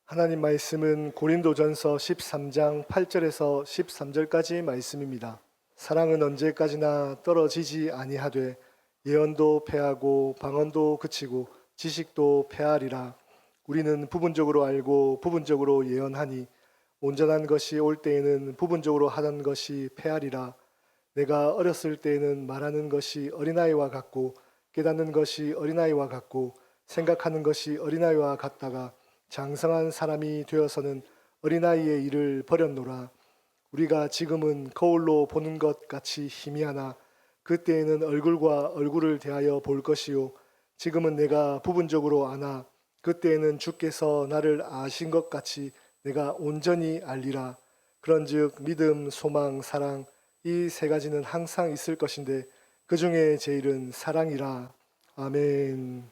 하나님 말씀은 고린도전서 13장 8절에서 13절까지 말씀입니다. 사랑은 언제까지나 떨어지지 아니하되 예언도 패하고 방언도 그치고 지식도 패하리라. 우리는 부분적으로 알고 부분적으로 예언하니 온전한 것이 올 때에는 부분적으로 하던 것이 패하리라. 내가 어렸을 때에는 말하는 것이 어린아이와 같고 깨닫는 것이 어린아이와 같고 생각하는 것이 어린아이와 같다가 장성한 사람이 되어서는 어린아이의 일을 버렸노라. 우리가 지금은 거울로 보는 것 같이 희미하나 그때에는 얼굴과 얼굴을 대하여 볼 것이요 지금은 내가 부분적으로 아나 그때에는 주께서 나를 아신 것 같이 내가 온전히 알리라. 그런즉 믿음, 소망, 사랑 이 세 가지는 항상 있을 것인데 그 중에 제일은 사랑이라. 아멘.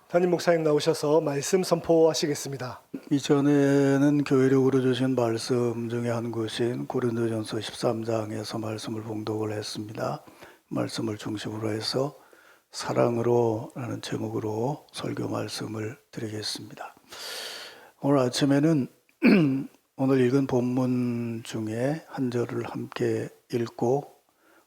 담임 목사님 나오셔서 말씀 선포하시겠습니다. 이전에는 교회력으로 주신 말씀 중에 한 곳인 고린도전서 13장에서 말씀을 봉독을 했습니다. 말씀을 중심으로 해서 사랑으로 라는 제목으로 설교 말씀을 드리겠습니다. 오늘 아침에는 오늘 읽은 본문 중에 한 절을 함께 읽고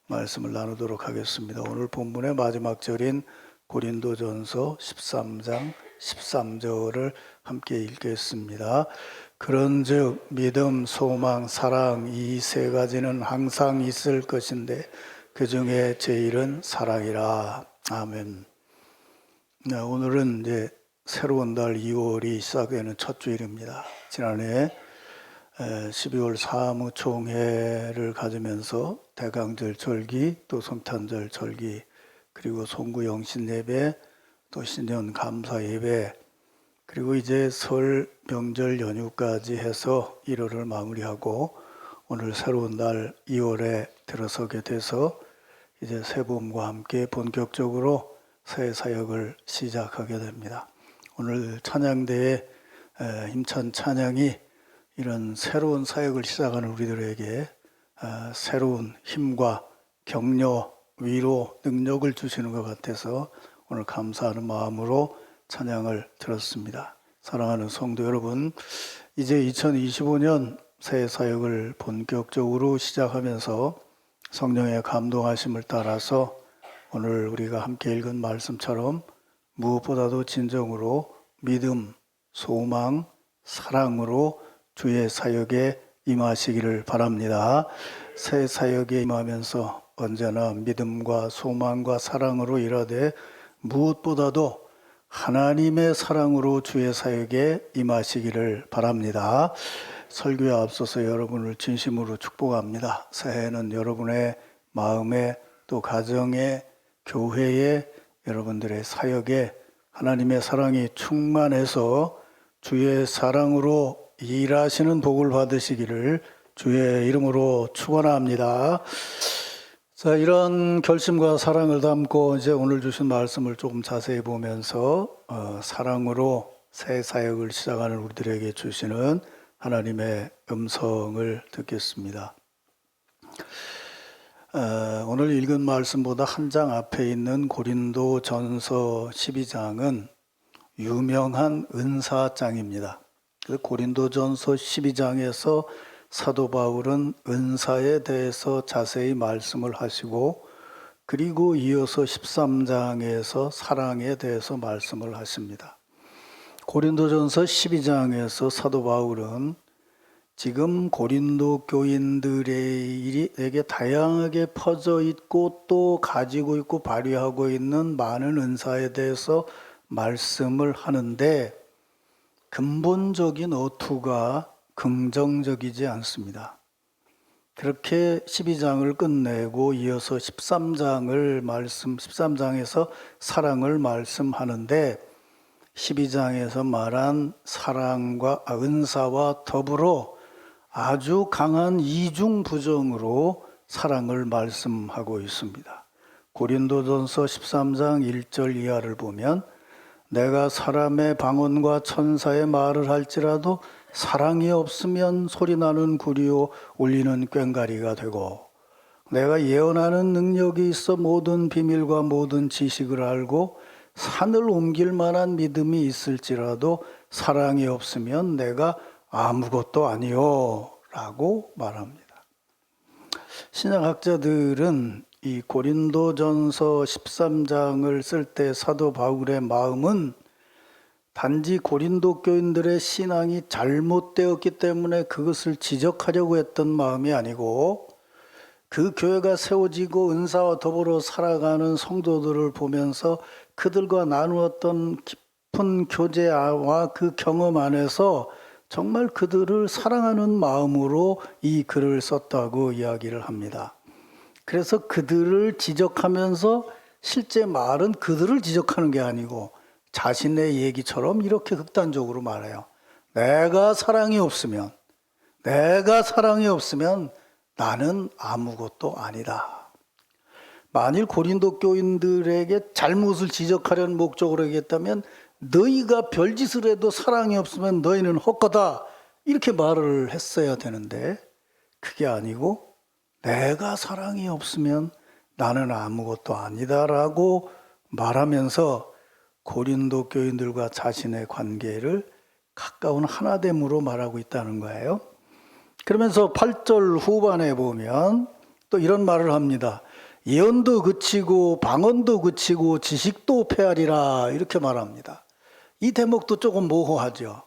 말씀을 나누도록 하겠습니다. 오늘 본문의 마지막 절인 고린도전서 13장 13절을 함께 읽겠습니다. 그런즉 믿음, 소망, 사랑 이 세 가지는 항상 있을 것인데 그 중에 제일은 사랑이라. 아멘. 네, 오늘은 이제 새로운 달 2월이 시작되는 첫 주일입니다. 지난해 12월 사무총회를 가지면서 대강절 절기, 또 성탄절 절기, 그리고 송구영신 예배, 또 신년 감사 예배, 그리고 이제 설 명절 연휴까지 해서 1월을 마무리하고 오늘 새로운 날 2월에 들어서게 돼서 이제 새봄과 함께 본격적으로 새 사역을 시작하게 됩니다. 오늘 찬양대의 힘찬 찬양이 이런 새로운 사역을 시작하는 우리들에게 새로운 힘과 격려, 위로, 능력을 주시는 것 같아서 오늘 감사하는 마음으로 찬양을 들었습니다. 사랑하는 성도 여러분, 이제 2025년 새 사역을 본격적으로 시작하면서 성령의 감동하심을 따라서 오늘 우리가 함께 읽은 말씀처럼 무엇보다도 진정으로 믿음, 소망, 사랑으로 주의 사역에 임하시기를 바랍니다. 새 사역에 임하면서 언제나 믿음과 소망과 사랑으로 일하되 무엇보다도 하나님의 사랑으로 주의 사역에 임하시기를 바랍니다. 설교에 앞서서 여러분을 진심으로 축복합니다. 새해는 여러분의 마음에 또 가정에 교회에 여러분들의 사역에 하나님의 사랑이 충만해서 주의 사랑으로 일하시는 복을 받으시기를 주의 이름으로 축원합니다. 자, 이런 결심과 사랑을 담고 이제 오늘 주신 말씀을 조금 자세히 보면서 사랑으로 새 사역을 시작하는 우리들에게 주시는 하나님의 음성을 듣겠습니다. 오늘 읽은 말씀보다 한 장 앞에 있는 고린도전서 12장은 유명한 은사장입니다. 고린도전서 12장에서 사도 바울은 은사에 대해서 자세히 말씀을 하시고 그리고 이어서 13장에서 사랑에 대해서 말씀을 하십니다. 고린도전서 12장에서 사도 바울은 지금 고린도 교인들에게 다양하게 퍼져 있고 또 가지고 있고 발휘하고 있는 많은 은사에 대해서 말씀을 하는데 근본적인 어투가 긍정적이지 않습니다. 그렇게 12장을 끝내고 이어서 13장에서 사랑을 말씀하는데 12장에서 말한 사랑과 은사와 더불어 아주 강한 이중부정으로 사랑을 말씀하고 있습니다. 고린도전서 13장 1절 이하를 보면 내가 사람의 방언과 천사의 말을 할지라도 사랑이 없으면 소리나는 구리요 울리는 꽹과리가 되고 내가 예언하는 능력이 있어 모든 비밀과 모든 지식을 알고 산을 옮길 만한 믿음이 있을지라도 사랑이 없으면 내가 아무것도 아니요 라고 말합니다. 신약학자들은 이 고린도전서 13장을 쓸 때 사도 바울의 마음은 단지 고린도 교인들의 신앙이 잘못되었기 때문에 그것을 지적하려고 했던 마음이 아니고 그 교회가 세워지고 은사와 더불어 살아가는 성도들을 보면서 그들과 나누었던 깊은 교제와 그 경험 안에서 정말 그들을 사랑하는 마음으로 이 글을 썼다고 이야기를 합니다. 그래서 그들을 지적하면서 실제 말은 그들을 지적하는 게 아니고 자신의 얘기처럼 이렇게 극단적으로 말해요. 내가 사랑이 없으면 나는 아무것도 아니다. 만일 고린도 교인들에게 잘못을 지적하려는 목적으로 얘기했다면 너희가 별짓을 해도 사랑이 없으면 너희는 헛거다 이렇게 말을 했어야 되는데 그게 아니고 내가 사랑이 없으면 나는 아무것도 아니다라고 말하면서 고린도 교인들과 자신의 관계를 가까운 하나됨으로 말하고 있다는 거예요. 그러면서 8절 후반에 보면 또 이런 말을 합니다. 예언도 그치고 방언도 그치고 지식도 패하리라 이렇게 말합니다. 이 대목도 조금 모호하죠.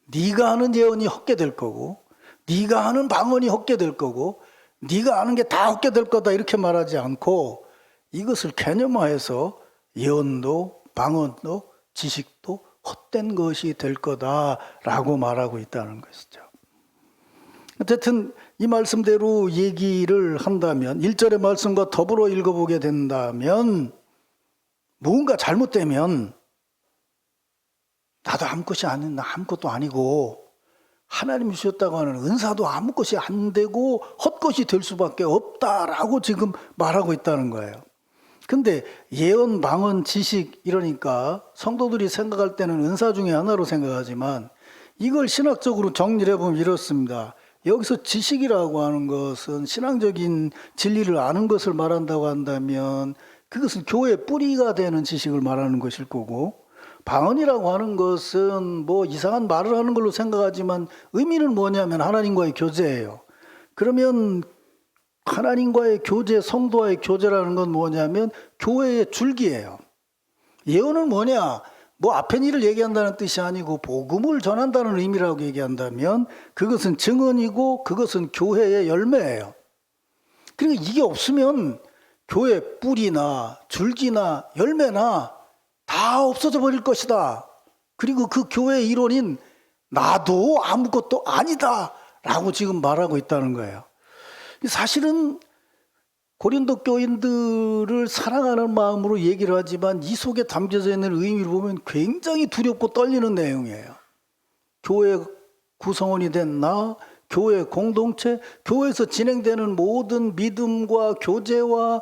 네가 하는 예언이 헛게 될 거고 네가 하는 방언이 헛게 될 거고 네가 아는 게 다 헛게 될 거다 이렇게 말하지 않고 이것을 개념화해서 예언도 방언도 지식도 헛된 것이 될 거다라고 말하고 있다는 것이죠. 어쨌든 이 말씀대로 얘기를 한다면 1절의 말씀과 더불어 읽어보게 된다면 무언가 잘못되면 나도 아무것도 아니고 하나님이 주셨다고 하는 은사도 아무것이 안 되고 헛것이 될 수밖에 없다라고 지금 말하고 있다는 거예요. 근데 예언, 방언, 지식 이러니까 성도들이 생각할 때는 은사 중에 하나로 생각하지만 이걸 신학적으로 정리를 해보면 이렇습니다. 여기서 지식이라고 하는 것은 신앙적인 진리를 아는 것을 말한다고 한다면 그것은 교회의 뿌리가 되는 지식을 말하는 것일 거고 방언이라고 하는 것은 뭐 이상한 말을 하는 걸로 생각하지만 의미는 뭐냐면 하나님과의 교제예요. 그러면 하나님과의 교제, 성도와의 교제라는 건 뭐냐면 교회의 줄기예요. 예언은 뭐냐? 뭐 앞에 일을 얘기한다는 뜻이 아니고 복음을 전한다는 의미라고 얘기한다면 그것은 증언이고 그것은 교회의 열매예요. 그러니까 이게 없으면 교회 뿌리나 줄기나 열매나 다 없어져 버릴 것이다. 그리고 그 교회의 이론인 나도 아무것도 아니다 라고 지금 말하고 있다는 거예요. 사실은 고린도 교인들을 사랑하는 마음으로 얘기를 하지만 이 속에 담겨져 있는 의미를 보면 굉장히 두렵고 떨리는 내용이에요. 교회 구성원이 된 나, 교회 공동체, 교회에서 진행되는 모든 믿음과 교제와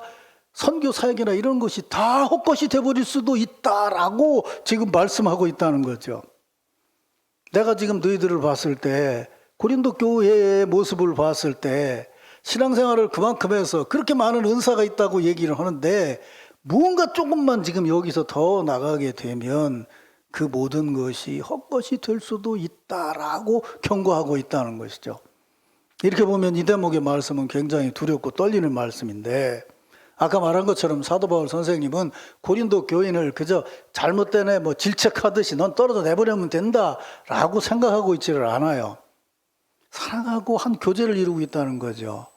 선교 사역이나 이런 것이 다 헛것이 돼버릴 수도 있다라고 지금 말씀하고 있다는 거죠. 내가 지금 너희들을 봤을 때 고린도 교회의 모습을 봤을 때 신앙생활을 그만큼 해서 그렇게 많은 은사가 있다고 얘기를 하는데 무언가 조금만 지금 여기서 더 나가게 되면 그 모든 것이 헛것이 될 수도 있다라고 경고하고 있다는 것이죠. 이렇게 보면 이 대목의 말씀은 굉장히 두렵고 떨리는 말씀인데 아까 말한 것처럼 사도 바울 선생님은 고린도 교인을 그저 잘못된 애 뭐 질책하듯이 넌 떨어져 내버리면 된다라고 생각하고 있지를 않아요. 사랑하고 한 교제를 이루고 있다는 거죠.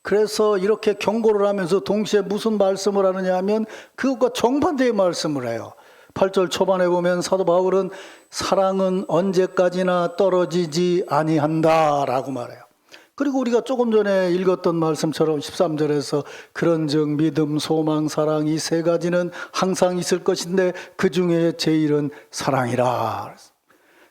그래서 이렇게 경고를 하면서 동시에 무슨 말씀을 하느냐 하면 그것과 정반대의 말씀을 해요. 8절 초반에 보면 사도 바울은 사랑은 언제까지나 떨어지지 아니한다 라고 말해요. 그리고 우리가 조금 전에 읽었던 말씀처럼 13절에서 그런즉 믿음, 소망, 사랑 이 세 가지는 항상 있을 것인데 그 중에 제일은 사랑이라.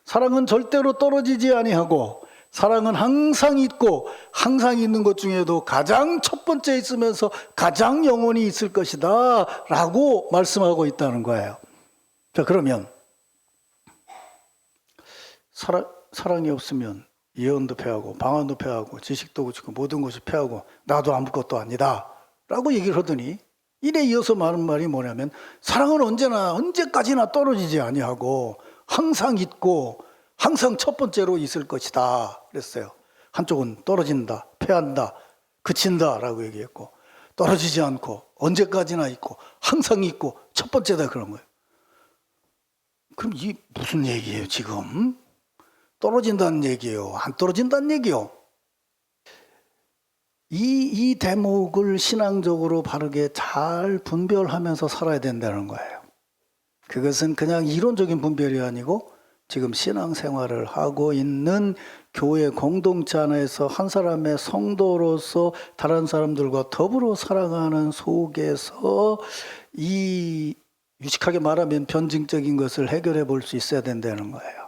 사랑은 절대로 떨어지지 아니하고 사랑은 항상 있고 항상 있는 것 중에도 가장 첫 번째 있으면서 가장 영원히 있을 것이다 라고 말씀하고 있다는 거예요. 자, 그러면 사랑이 없으면 예언도 패하고 방언도 패하고 지식도 그치고 모든 것이 패하고 나도 아무것도 아니다 라고 얘기를 하더니 이래 이어서 말하는 말이 뭐냐면 사랑은 언제까지나 떨어지지 아니하고 항상 있고 항상 첫 번째로 있을 것이다 그랬어요. 한쪽은 떨어진다, 패한다, 그친다 라고 얘기했고, 떨어지지 않고 언제까지나 있고 항상 있고 첫 번째다 그런 거예요. 그럼 이 무슨 얘기예요 지금? 떨어진다는 얘기예요? 안 떨어진다는 얘기예요? 이 대목을 신앙적으로 바르게 잘 분별하면서 살아야 된다는 거예요. 그것은 그냥 이론적인 분별이 아니고 지금 신앙생활을 하고 있는 교회 공동체 안에서 한 사람의 성도로서 다른 사람들과 더불어 살아가는 속에서 이 유식하게 말하면 변증적인 것을 해결해 볼 수 있어야 된다는 거예요.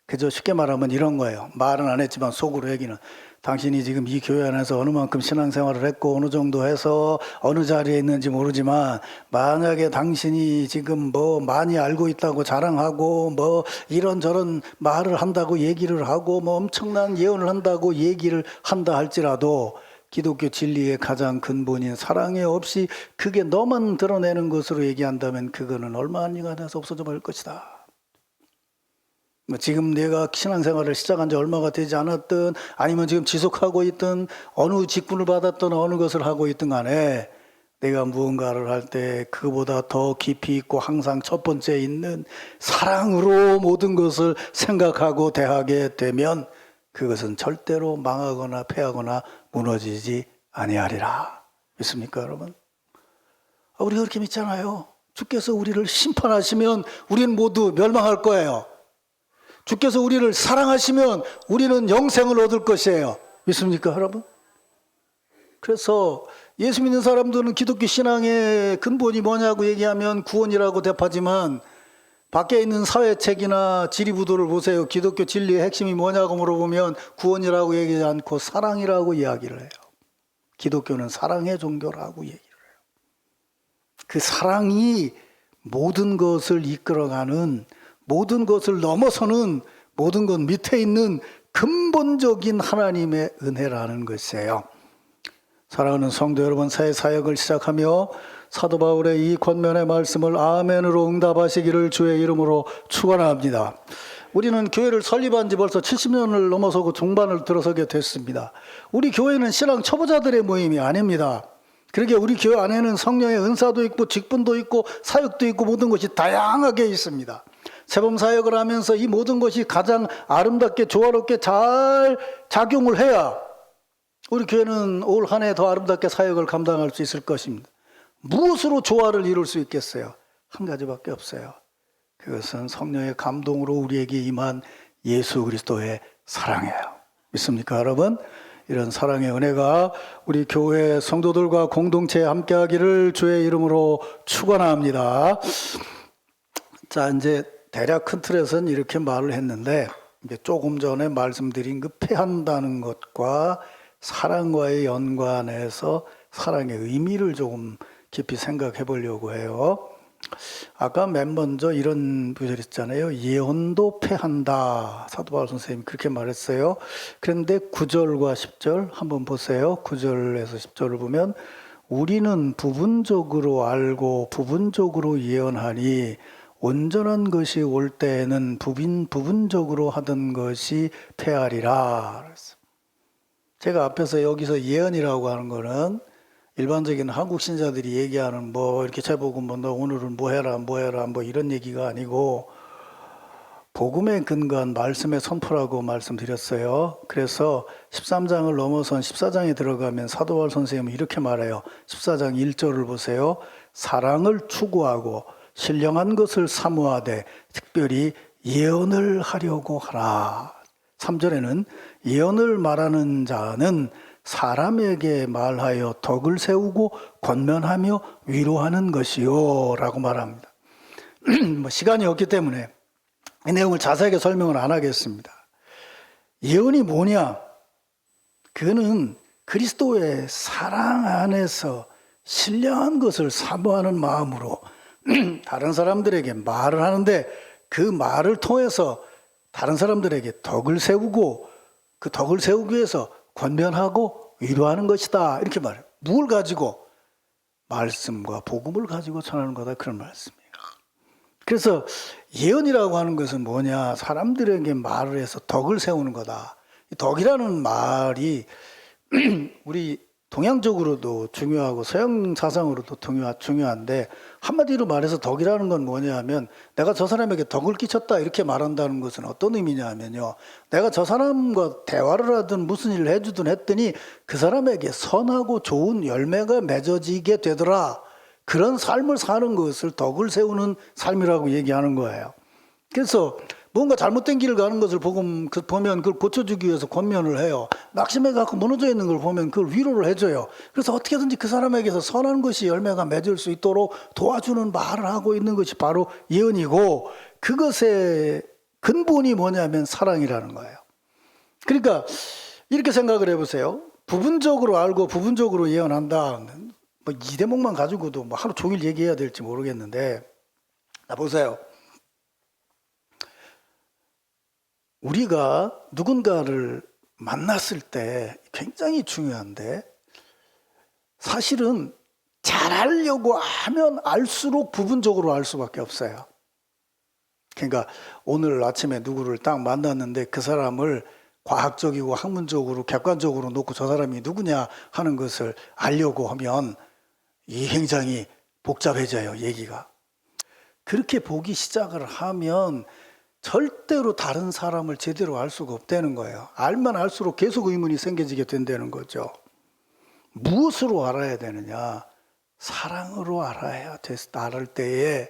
그저 쉽게 말하면 이런 거예요. 말은 안 했지만 속으로 얘기는, 당신이 지금 이 교회 안에서 어느 만큼 신앙생활을 했고 어느 정도 해서 어느 자리에 있는지 모르지만, 만약에 당신이 지금 뭐 많이 알고 있다고 자랑하고 뭐 이런저런 말을 한다고 얘기를 하고 뭐 엄청난 예언을 한다고 얘기를 한다 할지라도 기독교 진리의 가장 근본인 사랑이 없이 그게 너만 드러내는 것으로 얘기한다면 그거는 얼마 안 돼서 없어져 버릴 것이다. 지금 내가 신앙생활을 시작한 지 얼마가 되지 않았든 아니면 지금 지속하고 있든 어느 직분을 받았든 어느 것을 하고 있든 간에 내가 무언가를 할 때 그보다 더 깊이 있고 항상 첫 번째 있는 사랑으로 모든 것을 생각하고 대하게 되면 그것은 절대로 망하거나 패하거나 무너지지 아니하리라. 믿습니까 여러분? 우리가 그렇게 믿잖아요. 주께서 우리를 심판하시면 우리는 모두 멸망할 거예요. 주께서 우리를 사랑하시면 우리는 영생을 얻을 것이에요. 믿습니까 여러분? 그래서 예수 믿는 사람들은 기독교 신앙의 근본이 뭐냐고 얘기하면 구원이라고 대답하지만, 밖에 있는 사회책이나 지리부도를 보세요. 기독교 진리의 핵심이 뭐냐고 물어보면 구원이라고 얘기하지 않고 사랑이라고 이야기를 해요. 기독교는 사랑의 종교라고 얘기를 해요. 그 사랑이 모든 것을 이끌어가는, 모든 것을 넘어서는, 모든 것 밑에 있는 근본적인 하나님의 은혜라는 것이에요. 사랑하는 성도 여러분, 새 사역을 시작하며 사도 바울의 이 권면의 말씀을 아멘으로 응답하시기를 주의 이름으로 축원합니다. 우리는 교회를 설립한 지 벌써 70년을 넘어서고 중반을 들어서게 됐습니다. 우리 교회는 신앙 초보자들의 모임이 아닙니다. 그러게 우리 교회 안에는 성령의 은사도 있고 직분도 있고 사역도 있고 모든 것이 다양하게 있습니다. 세범 사역을 하면서 이 모든 것이 가장 아름답게 조화롭게 잘 작용을 해야 우리 교회는 올 한 해 더 아름답게 사역을 감당할 수 있을 것입니다. 무엇으로 조화를 이룰 수 있겠어요? 한 가지밖에 없어요. 그것은 성령의 감동으로 우리에게 임한 예수 그리스도의 사랑이에요. 믿습니까 여러분? 이런 사랑의 은혜가 우리 교회 성도들과 공동체에 함께하기를 주의 이름으로 축원합니다. 자, 이제 대략 큰 틀에서는 이렇게 말을 했는데, 이제 조금 전에 말씀드린 그 패한다는 것과 사랑과의 연관해서 사랑의 의미를 조금 깊이 생각해 보려고 해요. 아까 맨 먼저 이런 구절 있잖아요. 예언도 패한다. 사도 바울 선생님이 그렇게 말했어요. 그런데 9절과 10절 한번 보세요. 9절에서 10절을 보면, 우리는 부분적으로 알고 부분적으로 예언하니 온전한 것이 올 때에는 부분적으로 하던 것이 패하리라. 제가 앞에서 여기서 예언이라고 하는 거는 일반적인 한국 신자들이 얘기하는 뭐 이렇게 제복음 너 오늘은 뭐 해라 뭐 이런 얘기가 아니고, 복음에 근거한 말씀의 선포라고 말씀드렸어요. 그래서 13장을 넘어선 14장에 들어가면 사도 바울 선생님은 이렇게 말해요. 14장 1절을 보세요. 사랑을 추구하고 신령한 것을 사모하되 특별히 예언을 하려고 하라. 3절에는 예언을 말하는 자는 사람에게 말하여 덕을 세우고 권면하며 위로하는 것이요 라고 말합니다. 뭐 시간이 없기 때문에 이 내용을 자세하게 설명을 안 하겠습니다. 예언이 뭐냐? 그는 그리스도의 사랑 안에서 신령한 것을 사모하는 마음으로 다른 사람들에게 말을 하는데, 그 말을 통해서 다른 사람들에게 덕을 세우고 그 덕을 세우기 위해서 권면하고 위로하는 것이다. 이렇게 말해요. 뭘 가지고? 말씀과 복음을 가지고 전하는 거다. 그런 말씀이에요. 그래서 예언이라고 하는 것은 뭐냐? 사람들에게 말을 해서 덕을 세우는 거다. 이 덕이라는 말이 우리 동양적으로도 중요하고 서양 사상으로도 중요한데, 한마디로 말해서 덕이라는 건 뭐냐 하면 내가 저 사람에게 덕을 끼쳤다 이렇게 말한다는 것은 어떤 의미냐 하면요, 내가 저 사람과 대화를 하든 무슨 일을 해주든 했더니 그 사람에게 선하고 좋은 열매가 맺어지게 되더라, 그런 삶을 사는 것을 덕을 세우는 삶이라고 얘기하는 거예요. 그래서 뭔가 잘못된 길을 가는 것을 보면 그걸 고쳐주기 위해서 권면을 해요. 낙심해갖고 무너져 있는 걸 보면 그걸 위로를 해줘요. 그래서 어떻게든지 그 사람에게서 선한 것이 열매가 맺을 수 있도록 도와주는 말을 하고 있는 것이 바로 예언이고, 그것의 근본이 뭐냐면 사랑이라는 거예요. 그러니까 이렇게 생각을 해보세요. 부분적으로 알고 부분적으로 예언한다. 뭐 이 대목만 가지고도 뭐 하루 종일 얘기해야 될지 모르겠는데, 나 보세요. 우리가 누군가를 만났을 때 굉장히 중요한데, 사실은 잘하려고 하면 알수록 부분적으로 알 수밖에 없어요. 그러니까 오늘 아침에 누구를 딱 만났는데 그 사람을 과학적이고 학문적으로 객관적으로 놓고 저 사람이 누구냐 하는 것을 알려고 하면 이 굉장히 복잡해져요, 얘기가. 그렇게 보기 시작을 하면 절대로 다른 사람을 제대로 알 수가 없다는 거예요. 알면 알수록 계속 의문이 생겨지게 된다는 거죠. 무엇으로 알아야 되느냐? 사랑으로 알아야 알을 때에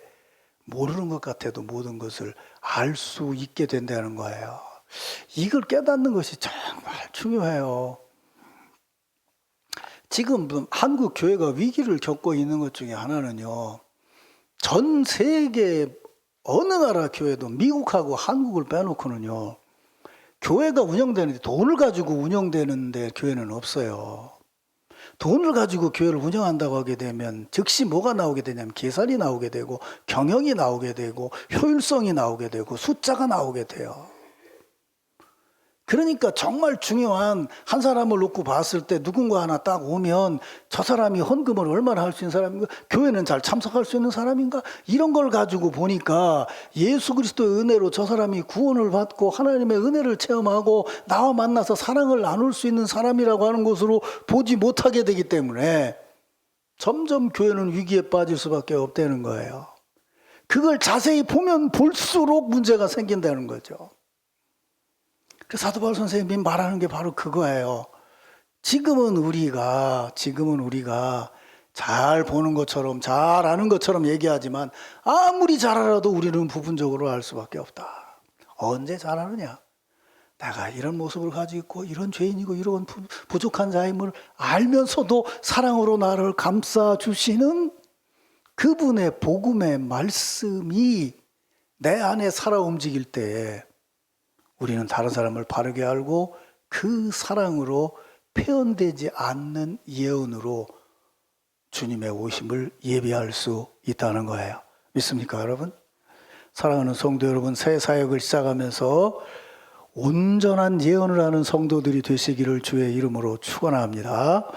모르는 것 같아도 모든 것을 알 수 있게 된다는 거예요. 이걸 깨닫는 것이 정말 중요해요. 지금 한국 교회가 위기를 겪고 있는 것 중에 하나는요, 전 세계 어느 나라 교회도 미국하고 한국을 빼놓고는요, 교회가 운영되는데 돈을 가지고 운영되는데 교회는 없어요. 돈을 가지고 교회를 운영한다고 하게 되면 즉시 뭐가 나오게 되냐면 계산이 나오게 되고 경영이 나오게 되고 효율성이 나오게 되고 숫자가 나오게 돼요. 그러니까 정말 중요한 한 사람을 놓고 봤을 때 누군가 하나 딱 오면 저 사람이 헌금을 얼마나 할 수 있는 사람인가, 교회는 잘 참석할 수 있는 사람인가, 이런 걸 가지고 보니까 예수 그리스도의 은혜로 저 사람이 구원을 받고 하나님의 은혜를 체험하고 나와 만나서 사랑을 나눌 수 있는 사람이라고 하는 것으로 보지 못하게 되기 때문에 점점 교회는 위기에 빠질 수밖에 없다는 거예요. 그걸 자세히 보면 볼수록 문제가 생긴다는 거죠. 그 사도 바울 선생님이 말하는 게 바로 그거예요. 지금은 우리가 잘 보는 것처럼 잘 아는 것처럼 얘기하지만 아무리 잘 알아도 우리는 부분적으로 알 수밖에 없다. 언제 잘 아느냐? 내가 이런 모습을 가지고 있고 이런 죄인이고 이런 부족한 자임을 알면서도 사랑으로 나를 감싸주시는 그분의 복음의 말씀이 내 안에 살아 움직일 때에 우리는 다른 사람을 바르게 알고 그 사랑으로 표현되지 않는 예언으로 주님의 오심을 예비할 수 있다는 거예요. 믿습니까, 여러분? 사랑하는 성도 여러분, 새 사역을 시작하면서 온전한 예언을 하는 성도들이 되시기를 주의 이름으로 축원합니다.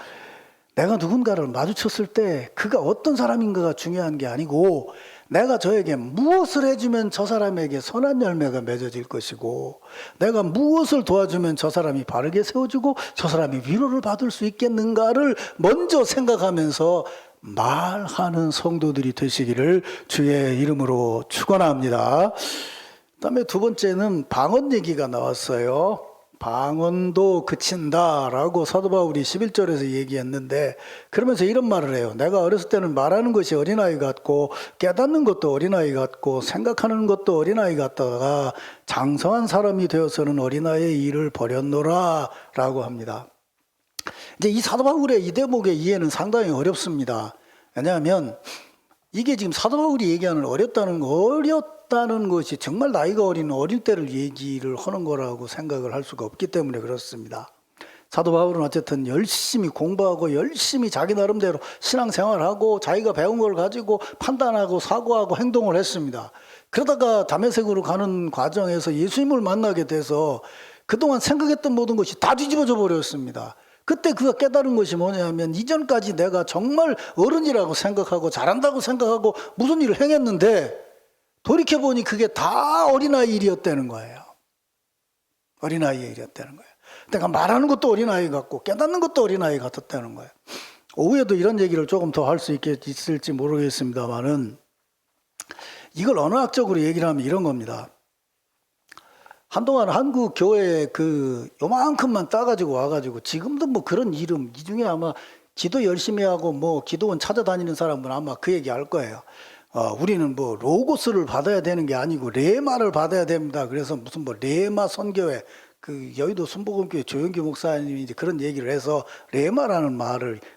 내가 누군가를 마주쳤을 때 그가 어떤 사람인가가 중요한 게 아니고 내가 저에게 무엇을 해주면 저 사람에게 선한 열매가 맺어질 것이고 내가 무엇을 도와주면 저 사람이 바르게 세워지고 저 사람이 위로를 받을 수 있겠는가를 먼저 생각하면서 말하는 성도들이 되시기를 주의 이름으로 축원합니다. 그다음에 두 번째는 방언 얘기가 나왔어요. 방언도 그친다라고 사도 바울이 11절에서 얘기했는데, 그러면서 이런 말을 해요. 내가 어렸을 때는 말하는 것이 어린아이 같고 깨닫는 것도 어린아이 같고 생각하는 것도 어린아이 같다가 장성한 사람이 되어서는 어린아이의 일을 버렸노라 라고 합니다. 이제 이 사도 바울의 이 대목의 이해는 상당히 어렵습니다. 왜냐하면 이게 지금 사도 바울이 얘기하는 어렸다는 것이 정말 나이가 어릴 때를 얘기를 하는 거라고 생각을 할 수가 없기 때문에 그렇습니다. 사도 바울은 어쨌든 열심히 공부하고 열심히 자기 나름대로 신앙생활하고 자기가 배운 걸 가지고 판단하고 사고하고 행동을 했습니다. 그러다가 다메섹으로 가는 과정에서 예수님을 만나게 돼서 그동안 생각했던 모든 것이 다 뒤집어져 버렸습니다. 그때 그가 깨달은 것이 뭐냐면 이전까지 내가 정말 어른이라고 생각하고 잘한다고 생각하고 무슨 일을 행했는데 돌이켜보니 그게 다 어린아이 일이었다는 거예요. 어린아이 일이었다는 거예요. 내가 말하는 것도 어린아이 같고 깨닫는 것도 어린아이 같았다는 거예요. 오후에도 이런 얘기를 조금 더 할 수 있을지 모르겠습니다만은 이걸 언어학적으로 얘기를 하면 이런 겁니다. 한동안 한국 교회에 요만큼만 따가지고 와가지고 지금도 뭐 그런 이름, 이 중에 아마 기도 열심히 하고 뭐 기도원 찾아다니는 사람은 아마 그 얘기 할 거예요. 우리는 뭐 로고스를 받아야 되는 게 아니고 레마를 받아야 됩니다. 그래서 무슨 뭐 레마 선교회, 여의도 순복음교회 조영규 목사님이 이제 그런 얘기를 해서 레마라는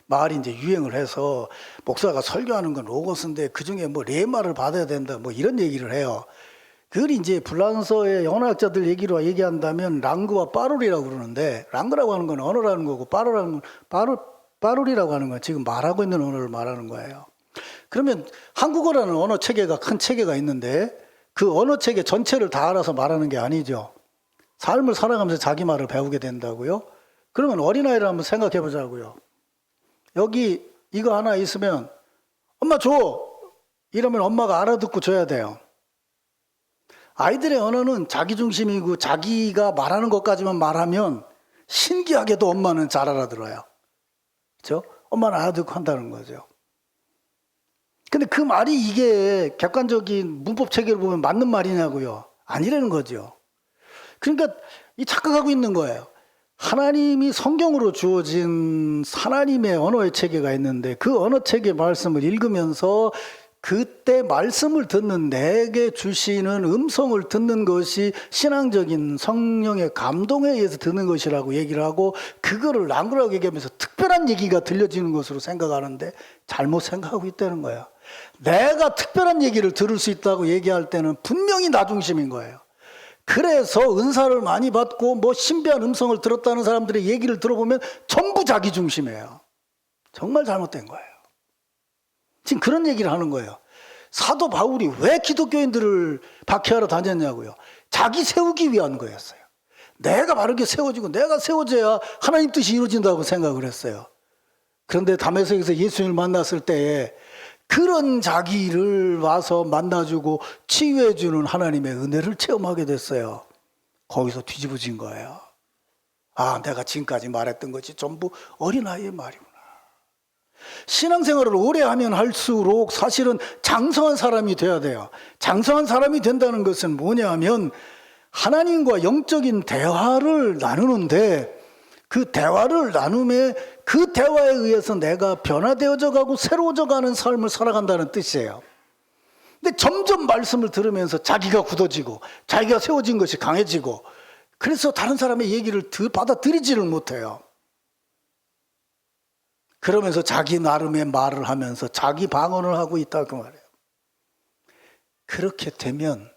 말이 이제 유행을 해서 목사가 설교하는 건 로고스인데 그 중에 뭐 레마를 받아야 된다 뭐 이런 얘기를 해요. 그걸 이제 불란서의 언어학자들 얘기로 얘기한다면 랑그와 빠룰이라고 그러는데, 랑그라고 하는 건 언어라는 거고 빠룰이라고 하는 건 지금 말하고 있는 언어를 말하는 거예요. 그러면 한국어라는 언어 체계가 큰 체계가 있는데 그 언어 체계 전체를 다 알아서 말하는 게 아니죠. 삶을 살아가면서 자기 말을 배우게 된다고요? 그러면 어린아이를 한번 생각해 보자고요. 여기 이거 하나 있으면 엄마 줘! 이러면 엄마가 알아듣고 줘야 돼요. 아이들의 언어는 자기중심이고 자기가 말하는 것까지만 말하면 신기하게도 엄마는 잘 알아들어요. 그렇죠? 엄마는 알아듣고 한다는 거죠. 근데 그 말이 이게 객관적인 문법 체계를 보면 맞는 말이냐고요? 아니라는 거죠. 그러니까 이 착각하고 있는 거예요. 하나님이 성경으로 주어진 하나님의 언어의 체계가 있는데 그 언어 체계 말씀을 읽으면서 그때 말씀을 듣는 내게 주시는 음성을 듣는 것이 신앙적인 성령의 감동에 의해서 듣는 것이라고 얘기를 하고 그거를 랑그라고 얘기하면서 특별한 얘기가 들려지는 것으로 생각하는데 잘못 생각하고 있다는 거예요. 내가 특별한 얘기를 들을 수 있다고 얘기할 때는 분명히 나 중심인 거예요. 그래서 은사를 많이 받고 뭐 신비한 음성을 들었다는 사람들의 얘기를 들어보면 전부 자기 중심이에요. 정말 잘못된 거예요. 지금 그런 얘기를 하는 거예요. 사도 바울이 왜 기독교인들을 박해하러 다녔냐고요. 자기 세우기 위한 거였어요. 내가 바르게 세워지고 내가 세워져야 하나님 뜻이 이루어진다고 생각을 했어요. 그런데 다메섹에서 예수님을 만났을 때에 그런 자기를 와서 만나주고 치유해주는 하나님의 은혜를 체험하게 됐어요. 거기서 뒤집어진 거예요. 아, 내가 지금까지 말했던 것이 전부 어린아이의 말이구나. 신앙생활을 오래 하면 할수록 사실은 장성한 사람이 돼야 돼요. 장성한 사람이 된다는 것은 뭐냐 하면 하나님과 영적인 대화를 나누는데 그 대화를 나눔에 그 대화에 의해서 내가 변화되어져 가고 새로워져 가는 삶을 살아간다는 뜻이에요. 근데 점점 말씀을 들으면서 자기가 굳어지고 자기가 세워진 것이 강해지고 그래서 다른 사람의 얘기를 받아들이지를 못해요. 그러면서 자기 나름의 말을 하면서 자기 방언을 하고 있다 그 말이에요. 그렇게 되면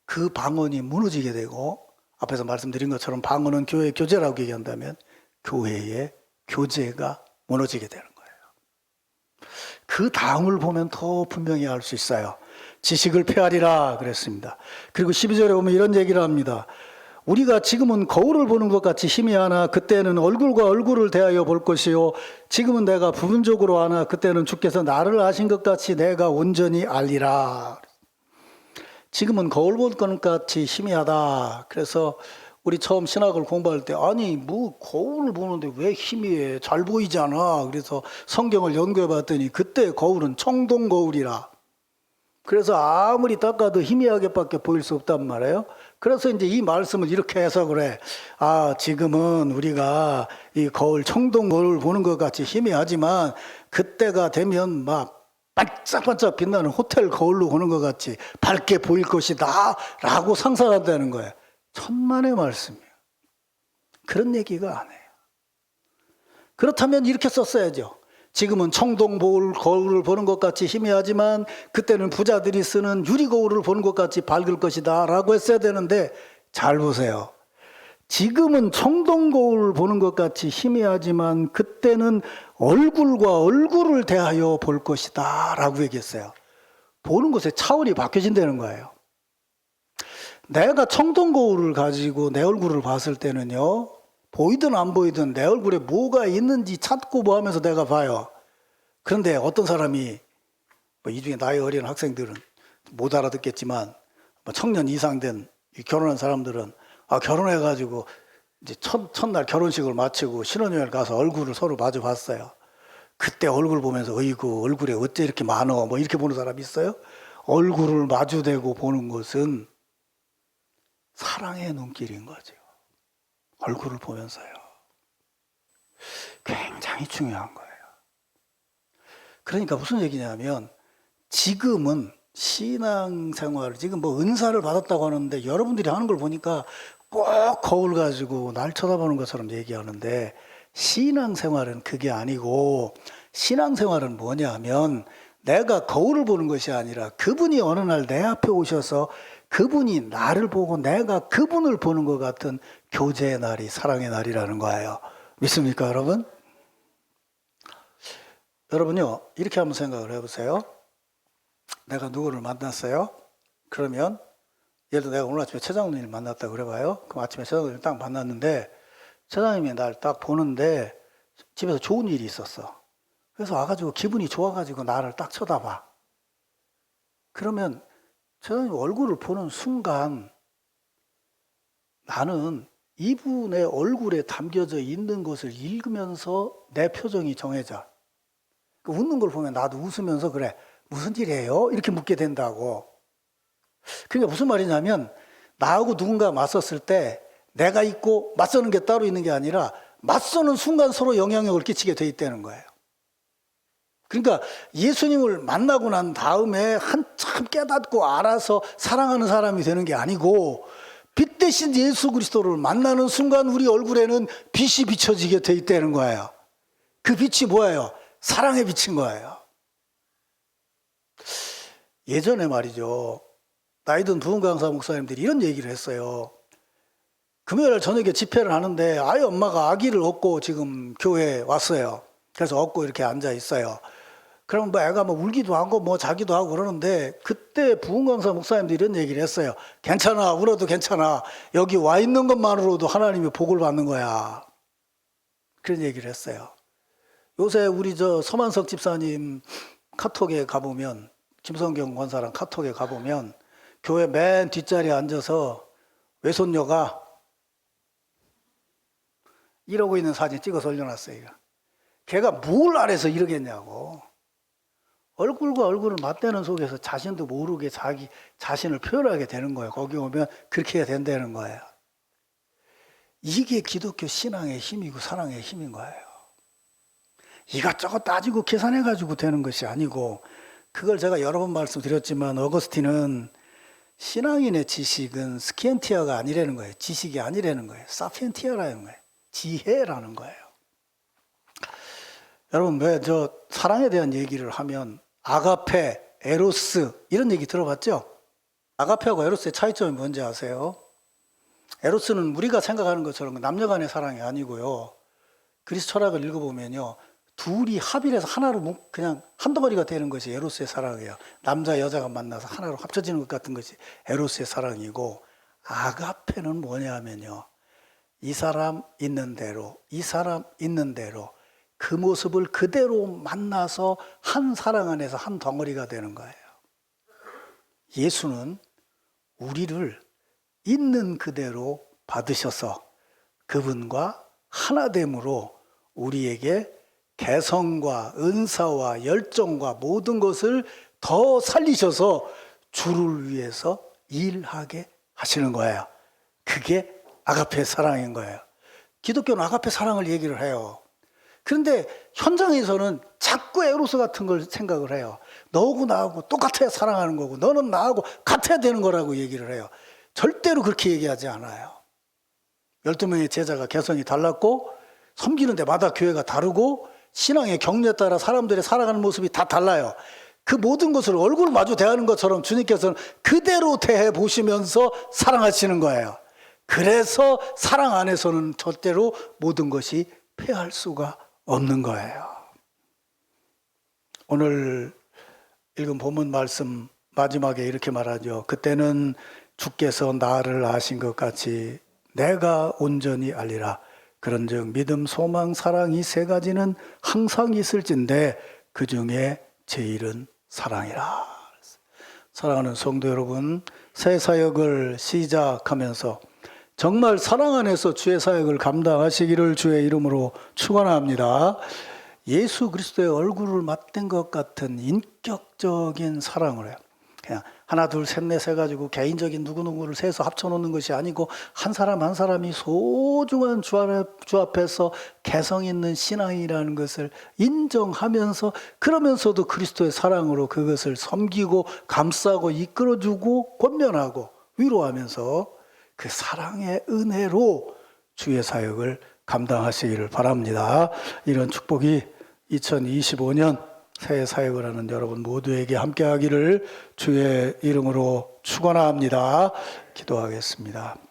그 방언이 무너지게 되고 앞에서 말씀드린 것처럼 방언은 교회의 교제라고 얘기한다면 교회의 교제가 무너지게 되는 거예요. 그 다음을 보면 더 분명히 알 수 있어요. 지식을 폐하리라 그랬습니다. 그리고 12절에 보면 이런 얘기를 합니다. 우리가 지금은 거울을 보는 것 같이 희미하나 그때는 얼굴과 얼굴을 대하여 볼 것이요 지금은 내가 부분적으로 아나 그때는 주께서 나를 아신 것 같이 내가 온전히 알리라. 지금은 거울 보는 것 같이 희미하다. 그래서 우리 처음 신학을 공부할 때 아니 뭐 거울을 보는데 왜 희미해? 잘 보이잖아. 그래서 성경을 연구해 봤더니 그때 거울은 청동 거울이라. 그래서 아무리 닦아도 희미하게밖에 보일 수 없단 말이에요. 그래서 이제 이 말씀을 이렇게 해석을 해. 아, 지금은 우리가 이 거울, 청동 거울 보는 것 같이 희미하지만 그때가 되면 막 반짝반짝 빛나는 호텔 거울로 보는 것 같이 밝게 보일 것이다 라고 상상한다는 거예요. 천만의 말씀이에요. 그런 얘기가 아니에요. 그렇다면 이렇게 썼어야죠. 지금은 청동 거울을 보는 것 같이 희미하지만 그때는 부자들이 쓰는 유리 거울을 보는 것 같이 밝을 것이다 라고 했어야 되는데 잘 보세요. 지금은 청동 거울을 보는 것 같이 희미하지만 그때는 얼굴과 얼굴을 대하여 볼 것이다 라고 얘기했어요. 보는 것의 차원이 바뀌어진다는 거예요. 내가 청동 거울을 가지고 내 얼굴을 봤을 때는요, 보이든 안 보이든 내 얼굴에 뭐가 있는지 찾고 뭐 하면서 내가 봐요. 그런데 어떤 사람이, 이 중에 나이 어린 학생들은 못 알아듣겠지만 뭐 청년 이상 된 결혼한 사람들은 결혼해가지고 이제 첫날 결혼식을 마치고 신혼여행을 가서 얼굴을 서로 마주 봤어요. 그때 얼굴 보면서 어이구 얼굴에 어째 이렇게 많어 뭐 이렇게 보는 사람 있어요? 얼굴을 마주대고 보는 것은 사랑의 눈길인 거죠. 얼굴을 보면서요. 굉장히 중요한 거예요. 그러니까 무슨 얘기냐면 지금은 신앙생활, 지금 뭐 은사를 받았다고 하는데 여러분들이 하는 걸 보니까 꼭 거울 가지고 날 쳐다보는 것처럼 얘기하는데 신앙생활은 그게 아니고 신앙생활은 뭐냐면 내가 거울을 보는 것이 아니라 그분이 어느 날 내 앞에 오셔서 그분이 나를 보고 내가 그분을 보는 것 같은 교제의 날이 사랑의 날이라는 거예요. 믿습니까 여러분? 여러분요 이렇게 한번 생각을 해보세요. 내가 누구를 만났어요? 그러면 예를 들어 내가 오늘 아침에 최장로님을 만났다 그래봐요. 그럼 아침에 최장로님을 딱 만났는데 최장님이 날 딱 보는데 집에서 좋은 일이 있었어. 그래서 와가지고 기분이 좋아가지고 나를 딱 쳐다봐. 그러면 최장님 얼굴을 보는 순간 나는 이분의 얼굴에 담겨져 있는 것을 읽으면서 내 표정이 정해져. 웃는 걸 보면 나도 웃으면서 그래 무슨 일이에요? 이렇게 묻게 된다고. 그러니까 무슨 말이냐면 나하고 누군가 맞섰을 때 내가 있고 맞서는 게 따로 있는 게 아니라 맞서는 순간 서로 영향력을 끼치게 돼 있다는 거예요. 그러니까 예수님을 만나고 난 다음에 한참 깨닫고 알아서 사랑하는 사람이 되는 게 아니고 빛 대신 예수 그리스도를 만나는 순간 우리 얼굴에는 빛이 비춰지게 돼 있다는 거예요. 그 빛이 뭐예요? 사랑의 빛인 거예요. 예전에 말이죠. 나이든 부흥 강사 목사님들이 이런 얘기를 했어요. 금요일 저녁에 집회를 하는데 아이 엄마가 아기를 업고 지금 교회에 왔어요. 그래서 업고 이렇게 앉아 있어요. 그럼 뭐 애가 뭐 울기도 하고 뭐 자기도 하고 그러는데 그때 부흥 강사 목사님들이 이런 얘기를 했어요. 괜찮아, 울어도 괜찮아. 여기 와 있는 것만으로도 하나님이 복을 받는 거야. 그런 얘기를 했어요. 요새 우리 저 서만석 집사님 카톡에 가보면 김성경 권사랑 카톡에 가보면 교회 맨 뒷자리에 앉아서 외손녀가 이러고 있는 사진 찍어서 올려놨어요. 걔가 뭘 알아서 이러겠냐고. 얼굴과 얼굴을 맞대는 속에서 자신도 모르게 자기 자신을 표현하게 되는 거예요. 거기 오면 그렇게 해야 된다는 거예요. 이게 기독교 신앙의 힘이고 사랑의 힘인 거예요. 이것저것 따지고 계산해가지고 되는 것이 아니고 그걸 제가 여러 번 말씀드렸지만 어거스틴은 신앙인의 지식은 스키엔티아가 아니라는 거예요. 지식이 아니라는 거예요. 사피엔티아라는 거예요. 지혜라는 거예요. 여러분 왜 저 사랑에 대한 얘기를 하면 아가페, 에로스 이런 얘기 들어봤죠? 아가페하고 에로스의 차이점이 뭔지 아세요? 에로스는 우리가 생각하는 것처럼 남녀간의 사랑이 아니고요. 그리스 철학을 읽어보면요. 둘이 합일해서 하나로 그냥 한 덩어리가 되는 것이 에로스의 사랑이에요. 남자 여자가 만나서 하나로 합쳐지는 것 같은 것이 에로스의 사랑이고 아가페는 뭐냐면요. 이 사람 있는 대로 이 사람 있는 대로 그 모습을 그대로 만나서 한 사랑 안에서 한 덩어리가 되는 거예요. 예수는 우리를 있는 그대로 받으셔서 그분과 하나됨으로 우리에게 개성과 은사와 열정과 모든 것을 더 살리셔서 주를 위해서 일하게 하시는 거예요. 그게 아가페 사랑인 거예요. 기독교는 아가페 사랑을 얘기를 해요. 그런데 현장에서는 자꾸 에로스 같은 걸 생각을 해요. 너하고 나하고 똑같아야 사랑하는 거고 너는 나하고 같아야 되는 거라고 얘기를 해요. 절대로 그렇게 얘기하지 않아요. 12명의 제자가 개성이 달랐고 섬기는 데마다 교회가 다르고 신앙의 경륜에 따라 사람들의 살아가는 모습이 다 달라요. 그 모든 것을 얼굴 마주 대하는 것처럼 주님께서는 그대로 대해 보시면서 사랑하시는 거예요. 그래서 사랑 안에서는 절대로 모든 것이 패할 수가 없는 거예요. 오늘 읽은 본문 말씀 마지막에 이렇게 말하죠. 그때는 주께서 나를 아신 것 같이 내가 온전히 알리라. 그런즉 믿음, 소망, 사랑 이 세 가지는 항상 있을진데 그 중에 제일은 사랑이라. 사랑하는 성도 여러분, 새 사역을 시작하면서 정말 사랑 안에서 주의 사역을 감당하시기를 주의 이름으로 축원합니다. 예수 그리스도의 얼굴을 맞댄 것 같은 인격적인 사랑을 해요. 그냥 하나 둘 셋 넷 해가지고 개인적인 누구누구를 세서 합쳐놓는 것이 아니고 한 사람 한 사람이 소중한 주 앞에서 개성 있는 신앙이라는 것을 인정하면서, 그러면서도 그리스도의 사랑으로 그것을 섬기고 감싸고 이끌어주고 권면하고 위로하면서 그 사랑의 은혜로 주의 사역을 감당하시기를 바랍니다. 이런 축복이 2025년 새해 사역을 하는 여러분 모두에게 함께하기를 주의 이름으로 축원합니다. 기도하겠습니다.